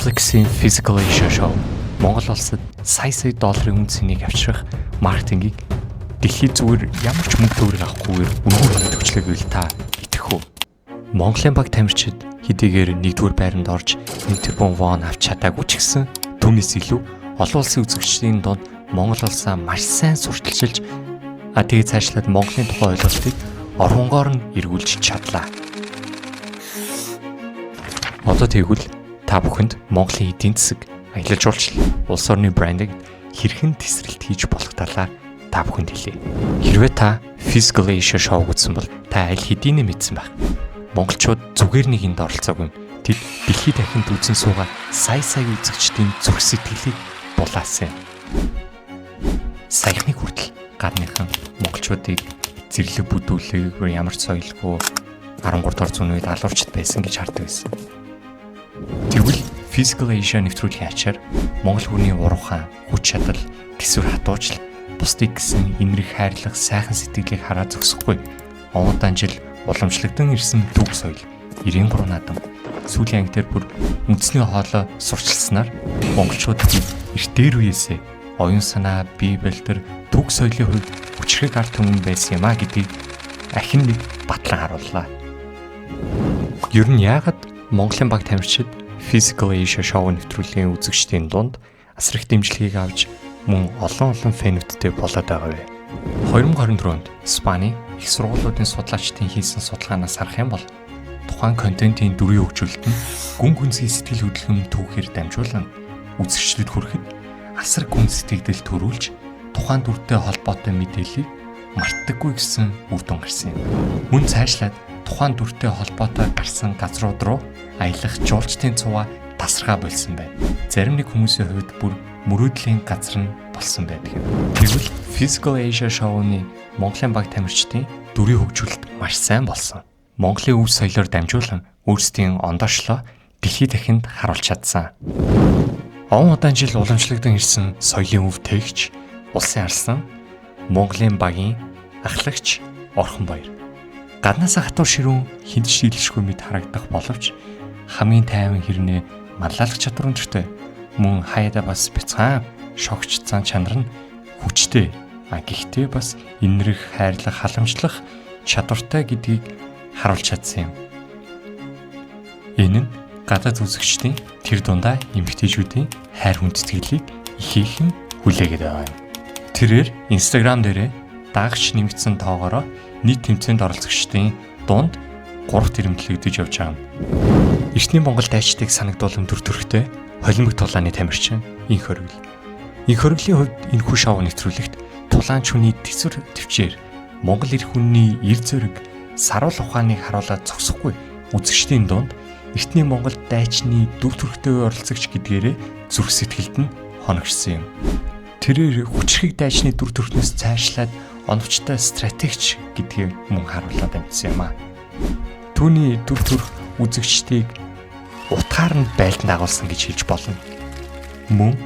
Netflix-ийн Physical Asia Show Монгол улсад сая долларын үн цэнийг авчрах маркетингийг дэлхийд зүгээр ямар ч мөнгө төгрөг авахгүйгээр үнэхээр төвчлөг байл та итгэх үү? Монголын баг тамирчид хэдийгээр нэгдүгээр байранд орж 1 тэрбум вон авч чадаагүй ч гэсэн түүнээс илүү олон улсын үзэгчдийн дунд Монгол улсаа маш сайн сурталчилж тэгээ цаашлаад Монголын тухай ойлголтыг оронгоор нь эргүүлж чадлаа. Одоо тэгвэл та бүхэнд Монголын эдийн засаг, аялал жуулчлал, улс орны брендинг хэрхэн тесрэлт хийж болох талаар та бүхэнд хэлье. Хэрвээ та Physical Asia Show үзсэн бол та аль хэдийнэ мэдсэн байх. Монголчууд зүгээр нэг энд оролцоогүй. Тэд дэлхийд дахинд үзэн суугаа сая үзэгчдийн зүрх сэтгэлийг булаасан. Саяхны хүртэл гадныхан монголчуудыг зэрлэг бүдүүлэг ямар ч соёлгүй 13 дугаар зууны үед алуурчд байсан гэж хардаг байсан. Тэгвэл Physical Asia нэвтрүүлгийн ачаар Монгол хүний уруухан, хүч чадал, төсвөр хатуужл, бусдыг гэсэн инэрх хайрлах сайхан сэтгэлийг хараа зогсохгүй. Онгодан жил уламжлагдсан ирсэн төв соёл, 93 наадам, сүүлийн анги дээр бүр үндэсний хоолой сурчилснаар монголчуудад эрт дээр үеэсээ оюун санаа, бие бэлтэр, төв соёлын хувьд хүчрэг ард түмэн байсан юм а гэдгийг ахин нэг батлан харууллаа. Ер нь яагаад Монголын баг тамирчид Physical Asia Show нэвтрүүлгийн үзэгчдийн дунд асар их дэмжлэгийг авч мөн олон фэнүүдтэй болоод байгаа вэ? 2024 онд Испани их сургуулиудын судлаачдын хийсэн судалгаанаас харах юм бол тухайн контентын дүрийн хөгжүүлэлт нь гүн гүнзгий сэтгэл хөдлөм түүхээр дамжуулан үзэгчдэд хүрэхэд асар гүн сэтгэгдэл төрүүлж тухайн дүртэй холбоотой мэдээллийг мартдаггүй гэсэн үр дүн гарсан юм. Мөн цаашлаад тухайн дүртэй холбоотой гарсан газрууд руу аялах жуулчдын цуваа тасархаа болсон байна. Зарим нэг хүмүүсийн хувьд бүр мөрөөдлийн газар нь болсон байдаг. Тэгвэл Physical Asia Show-ны Монголын баг тамирчдын дүрийн хөгжүүлэлт маш сайн болсон. Монголын өв соёлоор дамжуулан өөрсдийн ондоошлоо дэлхийд дахинд харуулж чадсан. Он удаан жил уламжлагдсан ирсэн соёлын өв тээгч, улсын арсан, Монголын багийн ахлагч Орхон баяр. Гаднаас хатуур ширүүн хинт шийлшгүй мэд харагдах боловч хамгийн тайван хэрнээ марлалах чадвар өндөртэй. Мөн хаяада бас бяцхан шогч цан чанар нь хүчтэй. Гэхдээ бас инэрх хайрлах халамжлах чадвартай гэдгийг харуулж чадсан юм. Энэ нь гадаад үзэгчдийн тэр дундаа эмэгтэйчүүдийн хайр хүндэтгэлийг ихээхэн хүлээгээд байгаа юм. Тэрээр Instagram дээрээ дагагч нэмэгдсэн тоогоороо нийт тэмцээнд оролцогчдын дунд 3 тэрэмтлэгдэж явж байгаа юм. Эртний Монгол дайчдыг санагдуулан төр төрхтэй холимог тулааны тамирчин Инх Оргил. Инх Оргилийн хувьд энэхүү шоу нэвтрүүлэгт тулаанч хүний төсвөр төвчээр Монгол эрх үнний эр зөрөг саруул ухааныг харуулад зогсохгүй үзэгчдийн дунд эртний Монгол дайчны дүр төрхтэй оролцогч гэдгээрээ зүрх сэтгэлд нь хоногшсон юм. Тэрээр хүчрэг дайчны дүр төрхнөөс цаашлаад оновчтой стратегч гэдгийг мөн харуулад амьдсан юм а. Түүний дүр төрх үзэгчдийг утгаар нь байлдан дагуулсан гэж хэлж болно. Мөн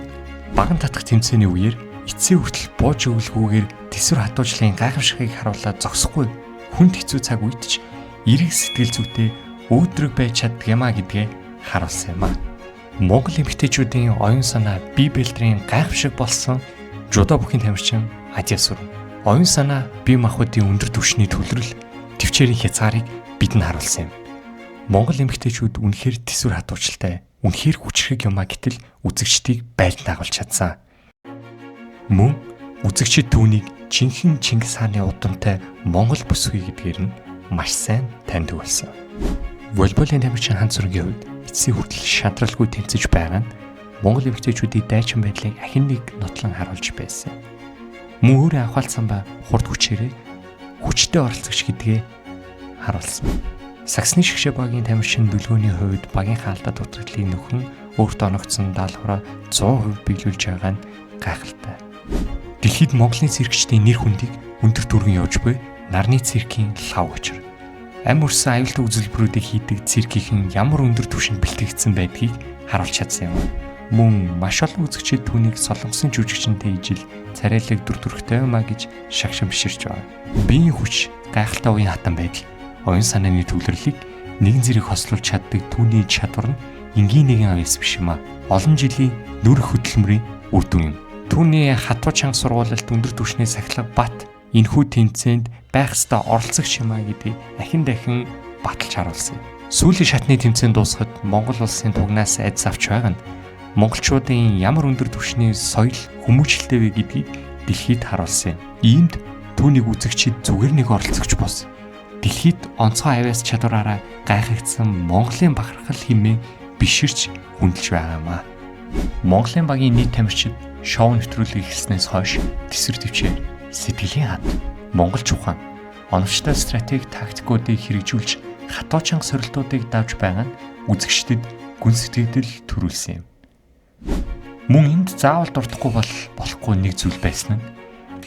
баган татах тэмцээний үеэр эцсийн хүртэл бууж өгөлгүйгээр төсвөр хатуужлын гайхамшигыг харуулад зогсохгүй хүнд хэцүү цаг үед ч эрэг сэтгэл зүйтэй өөдрөг байж чаддаг юм а гэдгээ харуулсан юм а. Монгол эмэгтэйчүүдийн оюун санаа, бие бэлтрийн гайхамшиг болсон жудо бүхийн тамирчин Адиас Сүрэн. Оюун санаа, бие махбодын өндөр түвшний төвлөрөл, төвчээрийн хязгаарыг бидэнд харуулсан юм. Монгол эмэгтэйчүүд үнэхээр төсвөр хатуучилтай, үнэхээр хүчрэг юм а гэтэл үзэгчдийг байлдан дагуулж чадсан. Мөн үзэгчид түүнийг жинхэнэ Чингис хааны удамтай Монгол бүсгүй гэдгээр нь маш сайн таньдаг болсон. Волейболын тамирчин Ханц Сүрэнгийн хувьд эцсийн хүртэл шадралгүй тэмцэж байгаа нь Монгол эмэгтэйчүүдийн дайчин байдлыг ахин нэг нотлон харуулж байсан. Мөн өөрөө авахалсан ба хурд хүчээрээ хүчтэй оролцогч гэдгээ харуулсан. Саксны шгшээ багийн тамирчин Дүлгөөний хувьд багийнхаа алдаа дутагдлыг нөхөн өөртөө оногдсон даалгавраа 100% биелүүлж байгаа нь гайхалтай. Дэлхийд Монголын циркчдийн нэр хүндийг өндөр дүргэн явж буй нарны циркийн лав очир. Ам өрсөн аюултай үзүүлбэрүүдийг хийдэг циркийн ямар өндөр түвшинд бэлтгэгдсэн байдгийг харуулж чадсан юм. Мөн маш олон үзэгчид түүнийг солонгосын жүжигчинтэй ижил царайлаг дүр төрхтэй юм а гэж шагшин биширч байгаа. Биеийн хүч, гайхалтай уян хатан байдал, оюун санааны төвлөрлийг нэгэн зэрэг хослуулж чаддаг түүний чадвар нь энгийн нэгэн авьяас биш юм а. Олон жилийн нүр хөдөлмөрийн үр дүн юм. Түүний хатуу чанга сургуулилт өндөр түвшний сахилга бат энэхүү тэмцээнд байх ёстой оролцогч юм а гэдгийг дахин баталж харуулсан юм. Сүүлийн шатны тэмцээн дуусахад Монгол улсын тугнаас айдас авч байгаа нь монголчуудын ямар өндөр түвшний соёл хүмүүжлэлтэй вэ гэдгийг дэлхийд харуулсан юм. Иймд түүнийг үзэгчид зүгээр нэг оролцогч бос. Дэлхийд онцгой авьяас чадвараараа гайхагдсан Монголын бахархал хэмээн биширч хүндэлж байгаа юм а. Монголын багийн нийт тамирчид шоу нэвтрүүлгийг эхэлснээс хойш тэсвэр төвчээр сэтгэлийн хад, монголч ухаан, оновчтой стратеги тактикуудыг хэрэгжүүлж хатуу чанга сорилтуудыг давж байгаа нь үзэгчдэд гүн сэтгэгдэл төрүүлсэн юм. Мөн энд заавал дуртахгүй болохгүй нэг зүйл байсан нь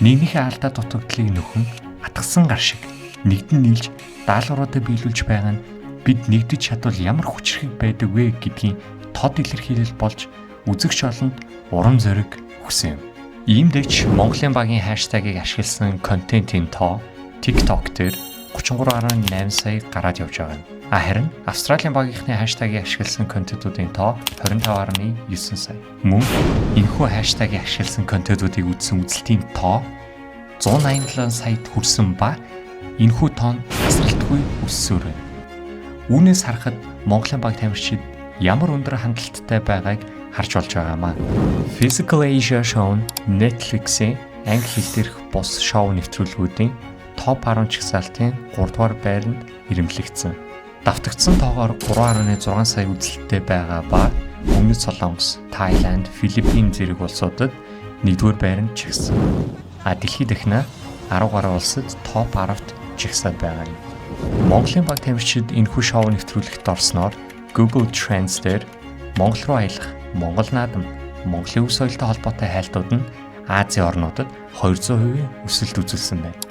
нэгнийхээ алдаа дутагдлыг нөхөн атгсан гар шиг нэгдэн нийлж даалгавруудаа биелүүлж байгаа нь бид нэгдэж чадвал ямар хүчрхэг байдаг вэ гэдгийн тод илэрхийлэл болж үзэгч олонд урам зориг өгсөн юм. Иймдээч Монголын багийн хаштагийг ашигласан контентын тоо TikTok дээр 33.8 сая гараад явж байгаа нь. Харин Австралийн багийнхны хаштагийг ашигласан контентуудын тоо 25.9 сая. Мөн энэхүү хаштагийг ашигласан контентуудыг үзсэн үзэлтийн тоо 187 саяд хүрсэн ба энэхүү тоонд тасралтгүй өссөн байна. Үүнээс харахад Монголын баг тамирчид ямар өндөр хандлттай байгааг харж болж байгаамаа. Physical Asia Show Netflix-ийн англи хэл дээрх бус шоу нэвтрүүлгүүдийн топ 10 чагсаалтын 3 дугаар байранд ирэмблэгдсэн. Давтагдсан тоогоор 3.6 сая үзэлттэй байгаа ба Өмнөд Солонгос, Тайланд, Филиппин зэрэг улсуудад 1-р байранд чигсэн. Дэлхийд дахина 10 гаруй улсад топ 10-т чигсаад байгаа юм. Монголын баг тамирчид энэхүү шоу нэвтрүүлэгт орсноор Google Trends дээр Монгол руу аялах, Монгол наадам, Монголын өв соёлтой холбоотой хайлтууд нь Азийн орнуудад 200% өсөлт үзүүлсэн байна.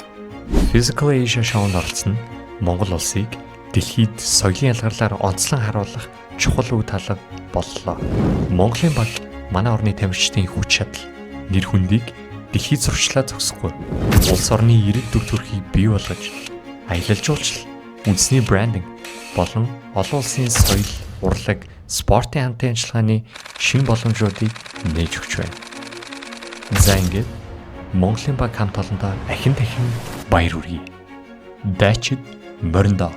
Physical Asia шоунд оролцсон нь Монгол улсыг дэлхийд соёлын ялгарлаар онцлон харуулах чухал үе талбай боллоо. Монголын баг манай орны тамирчдын хүч чадал, нэр хүндийг дэлхийд сурчлаа зогсохгүй. Улс орны иргэд төв төрхийг бий болгож, аялал жуулчлал, үндэсний брендинг болон олон улсын соёл, урлаг, спортын хамтын ажиллагааны шинэ боломжуудыг нээж өгч байна. За ингээд Монголын баг хамт олондоо ахин дахин баяр хүргэе. Дайчид мориндоо